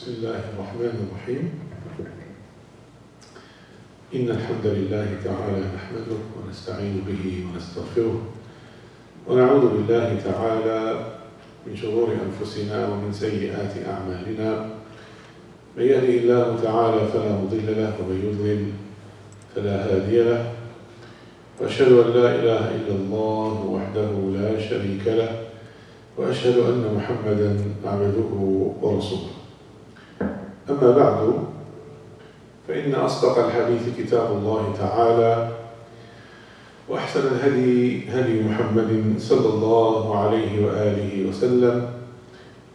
بسم الله الرحمن الرحيم. إن الحمد لله تعالى نحمده ونستعين به ونستغفره ونعوذ بالله تعالى من شرور أنفسنا ومن سيئات أعمالنا. من يهده الله تعالى فلا مضل له ومن يضلل فلا هادي له. وأشهد أن لا إله إلا الله وحده لا شريك له وأشهد أن محمدا عبده ورسوله. أما بعد فإن أصدق الحديث كتاب الله تعالى وأحسن الهدي هدي محمد صلى الله عليه وآله وسلم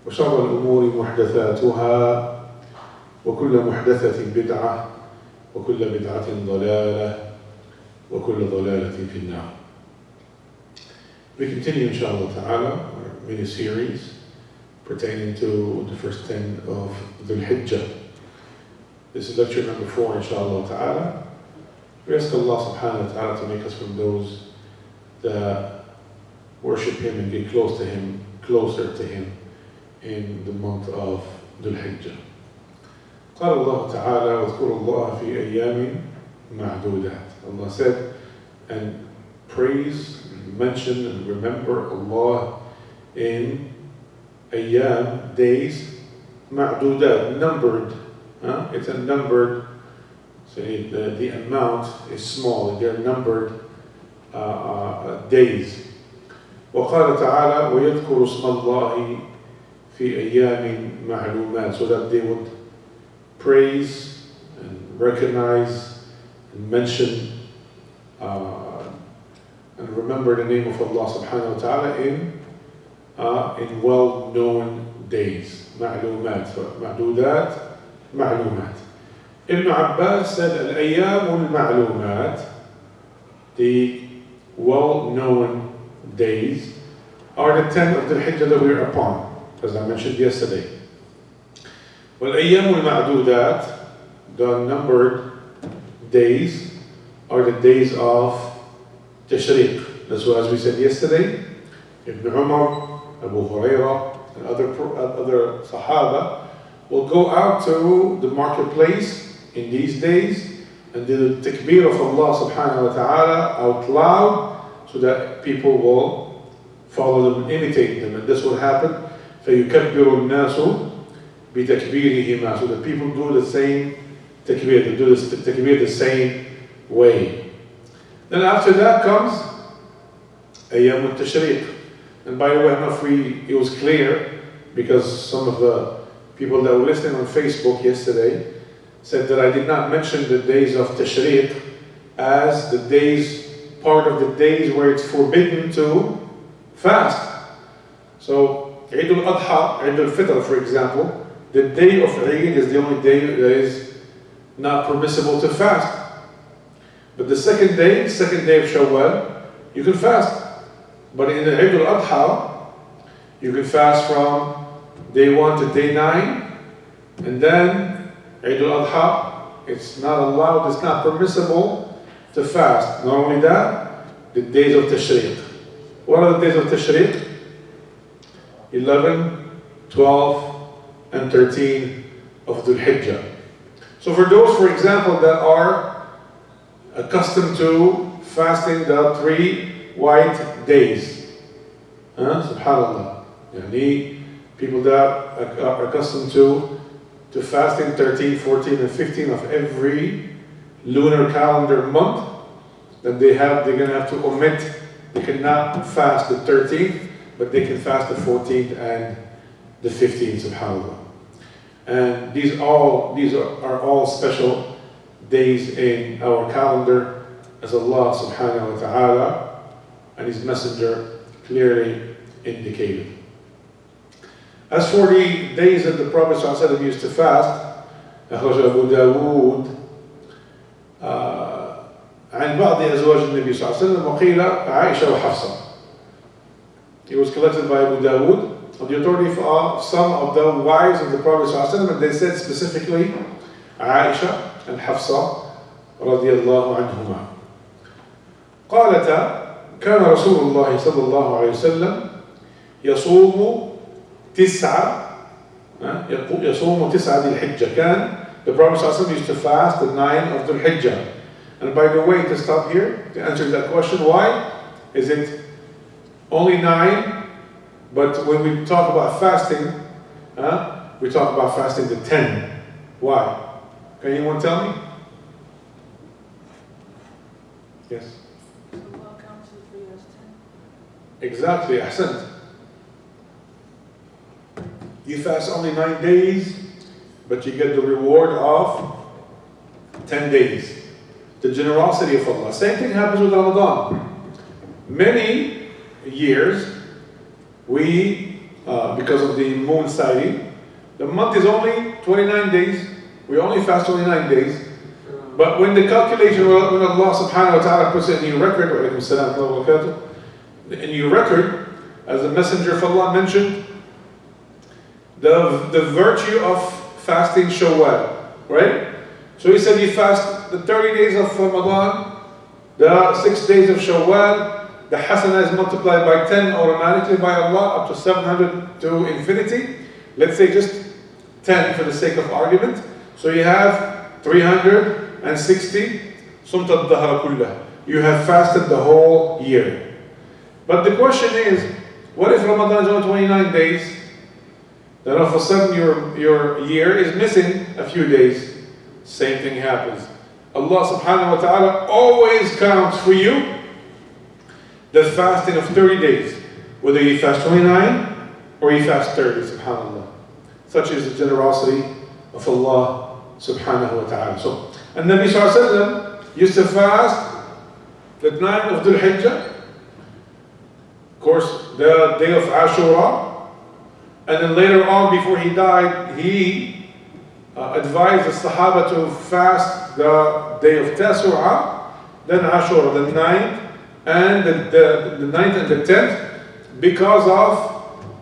وشر الأمور محدثاتها وكل محدثة بدعة وكل بدعة ضلالة وكل ضلالة في النار. We continue inshallah ta'ala our mini-series pertaining to the first 10 of Dhul Hijjah. This is lecture number 4 inshallah ta'ala. We ask Allah subhanahu wa ta'ala to make us from those that worship Him and get closer to Him in the month of Dhul Hijjah. قال الله تعالى واذكروا الله في أيام معدودات. Allah said, and praise, and mention and remember Allah in ayyam, days, ma'dudat, numbered. It's a numbered, so the amount is small, they're numbered days. وقال تعالى ويذكر اسم الله في أيام معلومات, so that they would praise and recognize and mention and remember the name of Allah subhanahu wa ta'ala in well-known days. معلومات, معدودات, معلومات. Ibn Abbas said al-ayyam al-ma'lumat, the well-known days, are the 10 of the Hijjah that we are upon, as I mentioned yesterday. Wal-ayyam al-ma'dudat, the numbered days, are the days of Tashriq. That's why, as we said yesterday, Ibn Umar, Abu Hurairah, and other Sahaba will go out to the marketplace in these days and do the takbir of Allah subhanahu wa ta'ala out loud so that people will follow them and imitate them. And this will happen. فَيُكَبِّرُ النَّاسُ بِتَكْبِيرِهِمَا, so that people do the same takbir, they do the takbir the same way. Then after that comes Ayyam al-Tashriq. And by the way, I'm not free, it was clear because some of the people that were listening on Facebook yesterday said that I did not mention the days of Tashriq as the days, part of the days where it's forbidden to fast. So Eid al-Adha, Eid al-Fitr for example, the day of Eid is the only day that is not permissible to fast. But the second day of Shawwal, you can fast. But in the Eid al-Adha, you can fast from day 1 to day 9, and then Eid al-Adha, it's not allowed, it's not permissible to fast. Not only that, the days of Tashriq. What are the days of Tashriq? 11, 12, and 13 of Dhul Hijjah. So for those, for example, that are accustomed to fasting the 3 white days, subhanallah, people that are accustomed to fasting 13, 14, and 15 of every lunar calendar month, then they're going to have to omit. They cannot fast the 13th, but they can fast the 14th and the 15th, subhanallah. And these are all special days in our calendar, as Allah subhanahu wa ta'ala and His Messenger clearly indicated. As for the days that the Prophet ﷺ used to fast, أخرج أبو داود عن بعض أزواج النبي صلى الله عليه وسلم وقيل عائشة وحفصة. It was collected by Abu Dawood on the authority of some of the wives of the Prophet ﷺ, and they said specifically Aisha and Hafsa رضي الله عنهما. قالتا كان رسول الله صلى الله عليه وسلم يصوم 9 يصوم 9 ذي الحجة. The Prophet ﷺ used to fast the 9 of Dhul Hijjah. And by the way, to stop here, to answer that question, why is it only 9, but when we talk about fasting, we talk about fasting the 10. Why? Can anyone tell me? Yes? So what counts as 3 as 10? Exactly, ahsant. You fast only 9 days, but you get the reward of 10 days. The generosity of Allah. Same thing happens with Ramadan. Many years, because of the moon sighting, the month is only 29 days. We only fast 29 days. But when the calculation, when Allah subhanahu wa ta'ala puts it in your record, in your record, as the Messenger of Allah mentioned, the virtue of fasting Shawwal, right? So he said you fast the 30 days of Ramadan, the 6 days of Shawwal, the Hasanah is multiplied by 10 automatically by Allah up to 700 to infinity. Let's say just 10 for the sake of argument. So you have 360. Sumt al-Dahra kullah. You have fasted the whole year. But the question is, what if Ramadan is only 29 days? Then all of a sudden your year is missing a few days. Same thing happens. Allah subhanahu wa ta'ala always counts for you the fasting of 30 days. Whether you fast 29 or you fast 30, subhanAllah. Such is the generosity of Allah subhanahu wa ta'ala. So, and Nabi sallallahu alayhi wa sallam used to fast the 9 of Dhul Hijjah. Of course, the day of Ashura. And then later on, before he died, he advised the Sahaba to fast the day of Tasu'ah, then Ashura, the 9th, and the 9th and the 10th, because of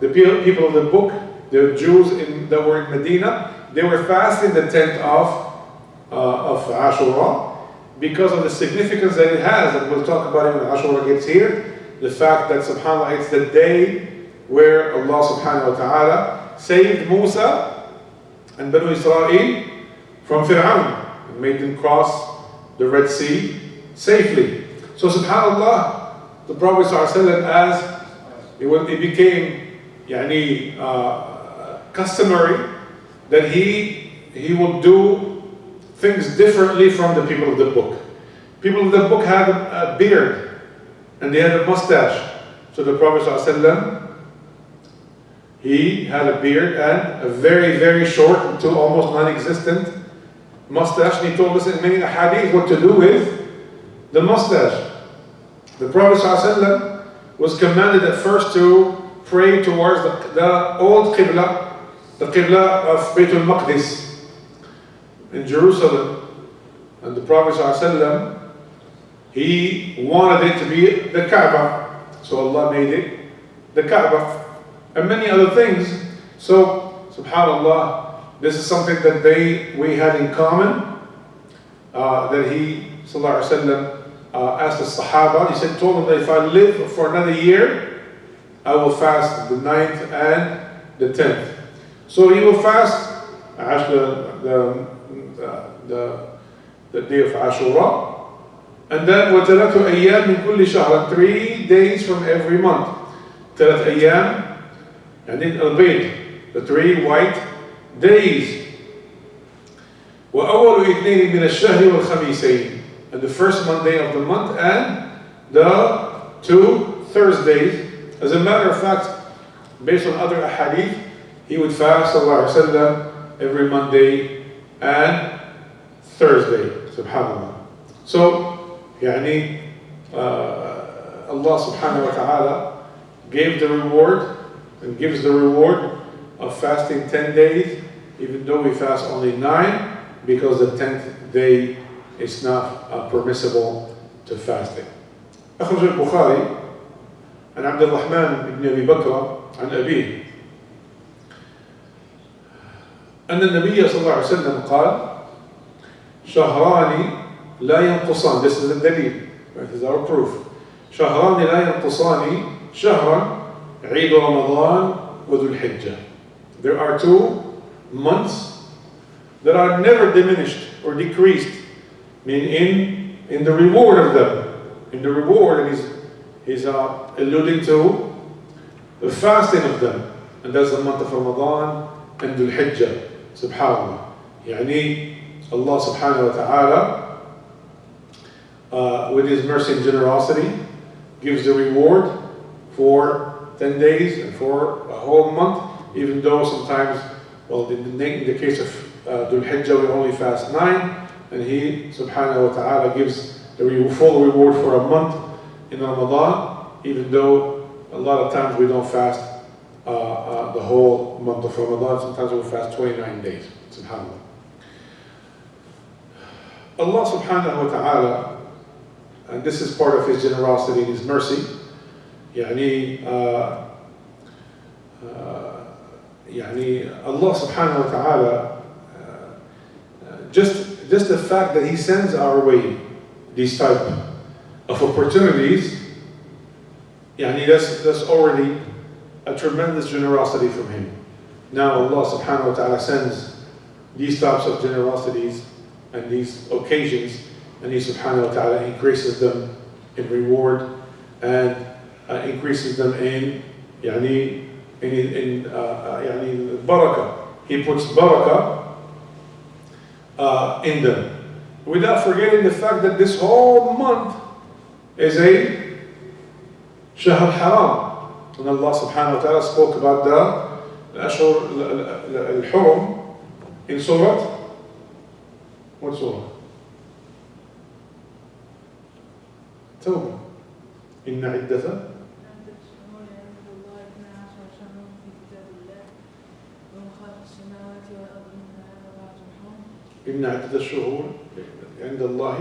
the people of the book, the Jews that were in Medina, they were fasting the 10th of Ashura because of the significance that it has, and we'll talk about it when Ashura gets here, the fact that subhanAllah, it's the day where Allah subhanahu wa ta'ala saved Musa and Banu Israel from Fir'aun and made them cross the Red Sea safely. So subhanAllah, the Prophet ﷺ, as it became customary that he would do things differently from the people of the book. People of the book had a beard and they had a mustache. So the Prophet ﷺ, he had a beard and a very, very short to almost non-existent mustache. And he told us in many hadith what to do with the mustache. The Prophet ﷺ was commanded at first to pray towards the old Qibla, the Qibla of Baytul Maqdis in Jerusalem. And the Prophet ﷺ, he wanted it to be the Kaaba. So Allah made it the Kaaba. And many other things. So, subhanAllah, this is something that we had in common. That he, sallallahu alaihi wasallam, asked the Sahaba. He told them that if I live for another year, I will fast the 9th and the 10th. So he will fast the day of Ashura. And then وَثَلَاثُ أَيَّامٍ مِنْ كُلِّ شَهْرٍ, 3 days from every month. 3 أيام. And then al-Bayd, the 3 white days. وَأَوَّلُ إِثْنَيْنِ مِنَ الشَّهْرِ وَالْخَمِيسَيْنِ, and the first Monday of the month and the 2 Thursdays. As a matter of fact, based on other ahadith, he would fast sallallahu alaihi wasallam every Monday and Thursday. Subhanallah. So, Allah subhanahu wa ta'ala gave the reward and gives the reward of fasting 10 days, even though we fast only 9, because the 10th day is not permissible to fasting. أخرج البخاري عن عبد الرحمن بن أبي بكر عن أبيه أن النبي صلى الله عليه وسلم قال: شهران لا ينقصان. This is the dalil. This is our proof. شهران لا ينقصان شهرا عيد رمضان وذو الحجة. There are 2 months that are never diminished or decreased, meaning in the reward of them. In the reward, and he's alluding to the fasting of them, and that's the month of Ramadan and Dhul Hijjah. Subhanallah. Yani Allah subhanahu wa ta'ala, with His mercy and generosity, gives the reward for 10 days and for a whole month, even though sometimes, well, in the case of Dhul Hijjah, we only fast 9, and He subhanahu wa ta'ala gives the full reward for a month in Ramadan, even though a lot of times we don't fast the whole month of Ramadan. Sometimes we'll fast 29 days. SubhanAllah. Allah subhanahu wa ta'ala, and this is part of His generosity and His mercy, Allah subhanahu wa ta'ala, just the fact that He sends our way these type of opportunities, that's already a tremendous generosity from Him. Now Allah subhanahu wa ta'ala sends these types of generosities and these occasions, and He subhanahu wa ta'ala increases them in reward and increases them in barakah. He puts barakah in them. Without forgetting the fact that this whole month is a shahr haram. And Allah subhanahu wa ta'ala spoke about the ashur al-hurum in Surah. What surah? Tawbah. Inna iddata. إن عدة الشهور عند الله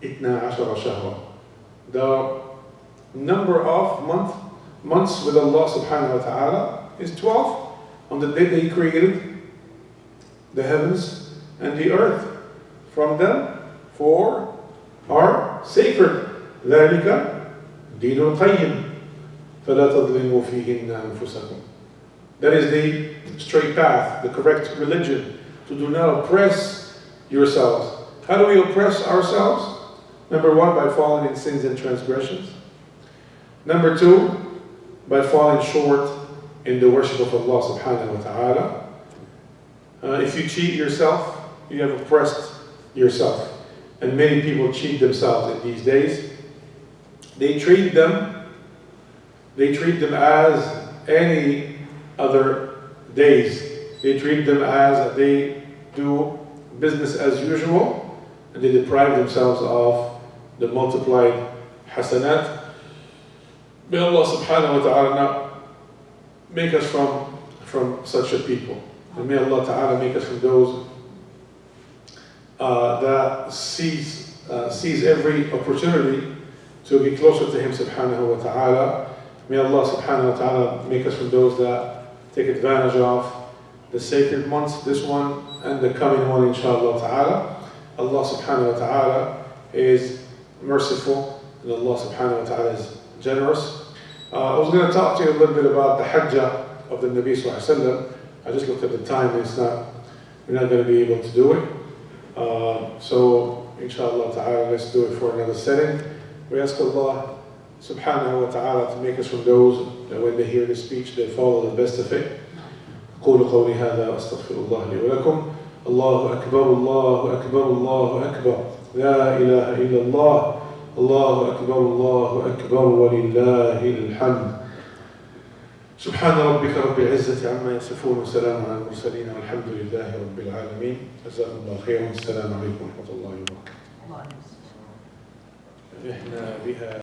12 شهرا. The number of months with Allah subhanahu wa ta'ala is 12 on the day that He created the heavens and the earth. From them, 4 are sacred. ذلك دين القيم فلا تظلموا فيهن أنفسكم. That is the straight path, the correct religion. To do not oppress yourselves. How do we oppress ourselves? Number 1, by falling in sins and transgressions. Number 2, by falling short in the worship of Allah subhanahu wa ta'ala. If you cheat yourself, you have oppressed yourself. And many people cheat themselves in these days. They treat them as any other days. They treat them as they do business as usual, and they deprive themselves of the multiplied hasanat. May Allah subhanahu wa ta'ala not make us from such a people. And may Allah ta'ala make us from those that sees every opportunity to be closer to Him subhanahu wa ta'ala. May Allah subhanahu wa ta'ala make us from those that take advantage of the sacred months, this one and the coming one, inshallah ta'ala. Allah subhanahu wa ta'ala is merciful, and Allah subhanahu wa ta'ala is generous. I was going to talk to you a little bit about the Hajjah of the Nabi sallallahu alaihi wasallam. I just looked at the time, and we're not going to be able to do it. So inshallah ta'ala, let's do it for another setting. We ask Allah subhanahu wa ta'ala to make us from those that when they hear the speech, they follow the best of it. أقول قولي هذا وأستغفر الله لي ولكم. الله أكبر الله أكبر الله أكبر لا إله إلا الله الله أكبر الله أكبر ولله الحمد. سبحان ربك رب العزة عما يصفون وسلام على المرسلين والحمد لله رب العالمين. جزاكم الله خيرا. السلام عليكم ورحمة الله وبركاته.